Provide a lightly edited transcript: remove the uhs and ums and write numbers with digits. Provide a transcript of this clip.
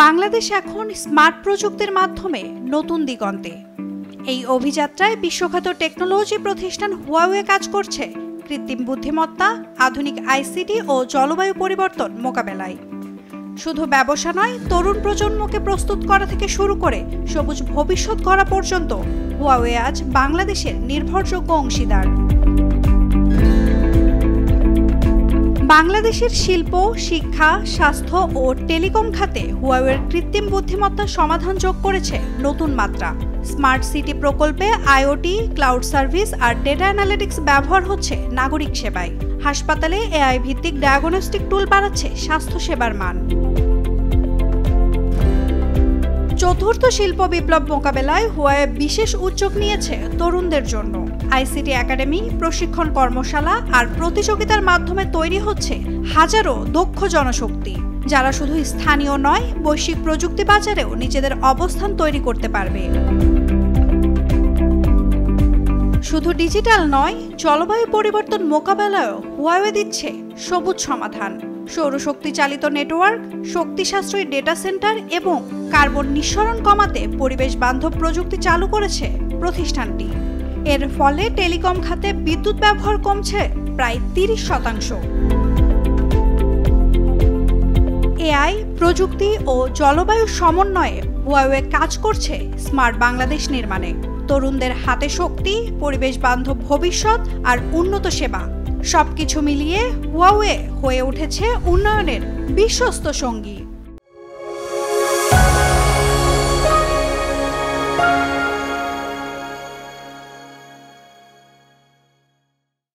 বাংলাদেশ এখন স্মার্ট প্রযুক্তির মাধ্যমে নতুন দিগন্তে। এই অভিযাত্রায় বিশ্বখ্যাত টেকনোলজি প্রতিষ্ঠান হুয়াওয়ে কাজ করছে কৃত্রিম বুদ্ধিমত্তা, আধুনিক আইসিটি ও জলবায়ু পরিবর্তন মোকাবেলায়। শুধু ব্যবসা নয়, তরুণ প্রজন্মকে প্রস্তুত করা থেকে শুরু করে সবুজ ভবিষ্যৎ গড়া পর্যন্ত হুয়াওয়ে আজ বাংলাদেশের নির্ভরযোগ্য অংশীদার। বাংলাদেশের শিল্প, শিক্ষা, স্বাস্থ্য ও টেলিকম খাতে হুয়াওয়ের কৃত্রিম বুদ্ধিমত্তার সমাধান যোগ করেছে নতুন মাত্রা। স্মার্ট সিটি প্রকল্পে আইওটি, ক্লাউড সার্ভিস আর ডেটা অ্যানালিটিক্স ব্যবহার হচ্ছে নাগরিক সেবায়। হাসপাতালে এআই ভিত্তিক ডায়াগনস্টিক টুল বাড়াচ্ছে স্বাস্থ্যসেবার মান। চতুর্থ শিল্প বিপ্লব মোকাবেলায় হুয়াওয়ে বিশেষ উদ্যোগ নিয়েছে তরুণদের জন্য। আইসিটি একাডেমি, প্রশিক্ষণ কর্মশালা আর প্রতিযোগিতার মাধ্যমে তৈরি হচ্ছে হাজারো দক্ষ জনশক্তি, যারা শুধু স্থানীয় নয়, বৈশ্বিক প্রযুক্তি বাজারেও নিজেদের অবস্থান তৈরি করতে পারবে। শুধু ডিজিটাল নয়, জলবায়ু পরিবর্তন মোকাবেলায়ও হুয়াওয়ে দিচ্ছে সবুজ সমাধান। সৌরশক্তি চালিত নেটওয়ার্ক, শক্তি সাশ্রয়ী ডেটা সেন্টার এবং কার্বন নিঃসরণ কমাতে পরিবেশ বান্ধব প্রযুক্তি চালু করেছে প্রতিষ্ঠানটি। এর ফলে টেলিকম খাতে বিদ্যুৎ ব্যবহার কমছে প্রায় 30%। এআই, প্রযুক্তি ও জলবায়ু সমন্বয়ে হুয়াওয়ে কাজ করছে স্মার্ট বাংলাদেশ নির্মাণে। তরুণদের হাতে শক্তি, পরিবেশ বান্ধব ভবিষ্যৎ আর উন্নত সেবা, সবকিছু মিলিয়ে হুয়াওয়ে হয়ে উঠেছে উন্নয়নের বিশ্বস্ত সঙ্গী।